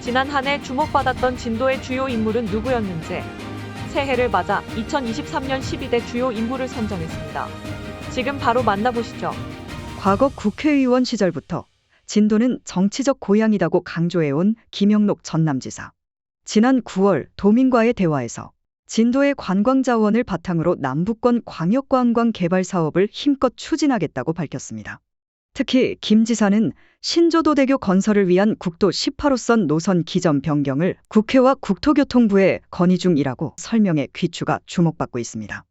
지난 한 해 주목받았던 진도의 주요 인물은 누구였는지 새해를 맞아 2023년 12대 주요 인물을 선정했습니다. 지금 바로 만나보시죠. 과거 국회의원 시절부터 진도는 정치적 고향이라고 강조해온 김영록 전남지사. 지난 9월 도민과의 대화에서 진도의 관광자원을 바탕으로 남부권 광역관광 개발 사업을 힘껏 추진하겠다고 밝혔습니다. 특히 김 지사는 신조도대교 건설을 위한 국도 18호선 노선 기점 변경을 국회와 국토교통부에 건의 중이라고 설명해 귀추가 주목받고 있습니다.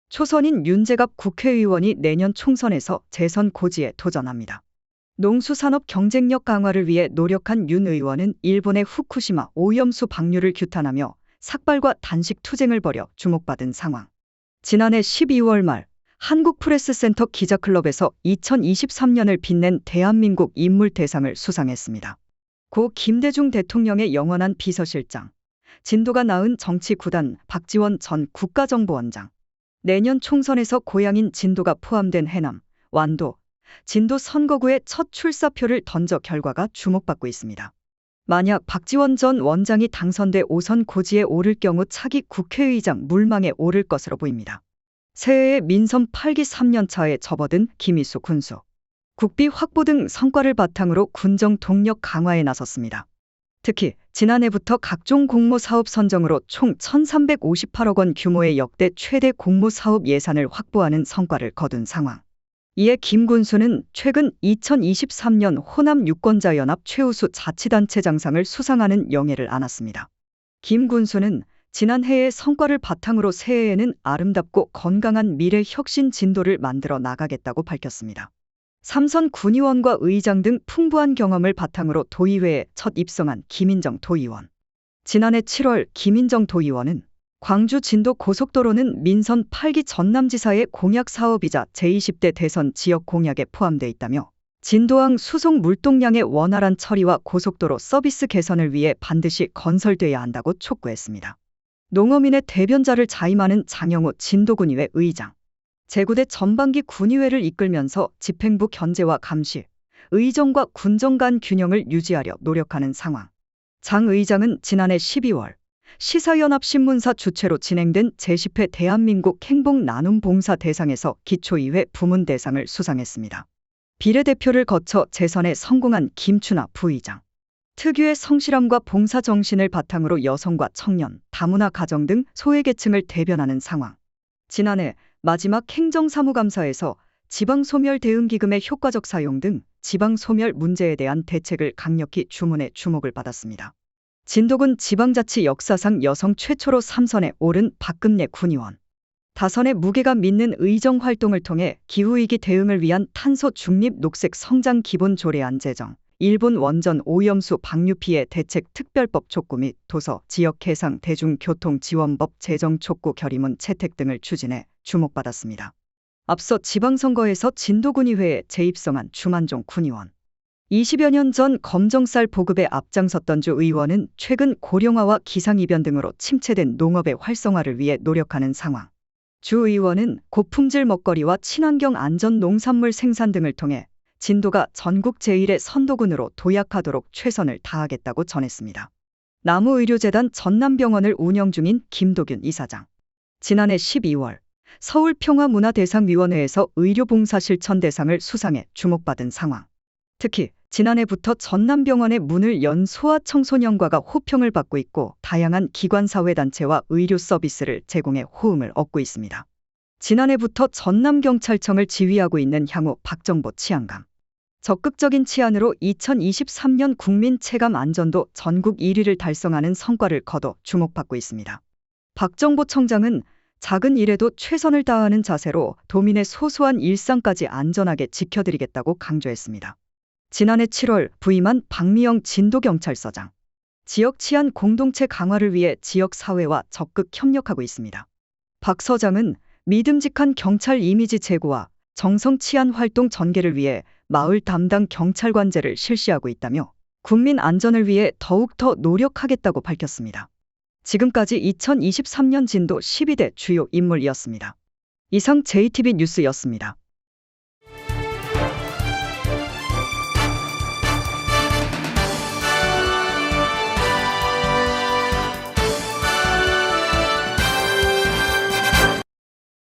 초선인 윤재갑 국회의원이 내년 총선에서 재선 고지에 도전합니다. 농수산업 경쟁력 강화를 위해 노력한 윤 의원은 일본의 후쿠시마 오염수 방류를 규탄하며 삭발과 단식 투쟁을 벌여 주목받은 상황. 지난해 12월 말 한국프레스센터 기자클럽에서 2023년을 빛낸 대한민국 인물 대상을 수상했습니다. 고 김대중 대통령의 영원한 비서실장, 진도가 낳은 정치 구단 박지원 전 국가정보원장, 내년 총선에서 고향인 진도가 포함된 해남, 완도, 진도 선거구에 첫 출사표를 던져 결과가 주목받고 있습니다. 만약 박지원 전 원장이 당선돼 5선 고지에 오를 경우 차기 국회의장 물망에 오를 것으로 보입니다. 새해에 민선 8기 3년차에 접어든 김희수 군수. 국비 확보 등 성과를 바탕으로 군정 동력 강화에 나섰습니다. 특히 지난해부터 각종 공모사업 선정으로 총 1,358억 원 규모의 역대 최대 공모사업 예산을 확보하는 성과를 거둔 상황. 이에 김 군수는 최근 2023년 호남 유권자연합 최우수 자치단체장상을 수상하는 영예를 안았습니다. 김 군수는 지난해의 성과를 바탕으로 새해에는 아름답고 건강한 미래 혁신 진도를 만들어 나가겠다고 밝혔습니다. 삼선 군의원과 의장 등 풍부한 경험을 바탕으로 도의회에 첫 입성한 김인정 도의원. 지난해 7월 김인정 도의원은 광주 진도 고속도로는 민선 8기 전남지사의 공약 사업이자 제20대 대선 지역 공약에 포함돼 있다며 진도항 수송 물동량의 원활한 처리와 고속도로 서비스 개선을 위해 반드시 건설돼야 한다고 촉구했습니다. 농어민의 대변자를 자임하는 장영호 진도군의회 의장. 제9대 전반기 군의회를 이끌면서 집행부 견제와 감시, 의정과 군정 간 균형을 유지하려 노력하는 상황. 장 의장은 지난해 12월 시사연합신문사 주최로 진행된 제10회 대한민국 행복 나눔 봉사 대상에서 기초의회 부문 대상을 수상했습니다. 비례대표를 거쳐 재선에 성공한 김춘하 부의장. 특유의 성실함과 봉사 정신을 바탕으로 여성과 청년, 다문화 가정 등 소외계층을 대변하는 상황. 지난해 마지막 행정사무감사에서 지방소멸 대응기금의 효과적 사용 등 지방소멸 문제에 대한 대책을 강력히 주문해 주목을 받았습니다. 진도군 지방자치 역사상 여성 최초로 3선에 오른 박금례 군의원. 다선의 무게가 믿는 의정 활동을 통해 기후위기 대응을 위한 탄소 중립 녹색 성장 기본 조례안 제정, 일본 원전 오염수 방류 피해 대책 특별법 촉구 및 도서, 지역 해상 대중교통 지원법 제정 촉구 결의문 채택 등을 추진해 주목받았습니다. 앞서 지방선거에서 진도군의회에 재입성한 주만종 군의원. 20여 년 전 검정쌀 보급에 앞장섰던 주 의원은 최근 고령화와 기상이변 등으로 침체된 농업의 활성화를 위해 노력하는 상황. 주 의원은 고품질 먹거리와 친환경 안전 농산물 생산 등을 통해 진도가 전국 제1의 선도군으로 도약하도록 최선을 다하겠다고 전했습니다. 나무의료재단 전남병원을 운영 중인 김도균 이사장. 지난해 12월 서울평화문화대상위원회에서 의료봉사실천 대상을 수상해 주목받은 상황. 특히 지난해부터 전남병원의 문을 연 소아청소년과가 호평을 받고 있고 다양한 기관사회단체와 의료 서비스를 제공해 호응을 얻고 있습니다. 지난해부터 전남경찰청을 지휘하고 있는 향후 박정보 치안감. 적극적인 치안으로 2023년 국민 체감 안전도 전국 1위를 달성하는 성과를 거둬 주목받고 있습니다. 박정보 청장은 작은 일에도 최선을 다하는 자세로 도민의 소소한 일상까지 안전하게 지켜드리겠다고 강조했습니다. 지난해 7월 부임한 박미영 진도경찰서장. 지역 치안 공동체 강화를 위해 지역 사회와 적극 협력하고 있습니다. 박 서장은 믿음직한 경찰 이미지 제고와 정성 치안 활동 전개를 위해 마을 담당 경찰관제를 실시하고 있다며 국민 안전을 위해 더욱더 노력하겠다고 밝혔습니다. 지금까지 2023년 진도 12대 주요 인물이었습니다. 이상 JTB 뉴스였습니다.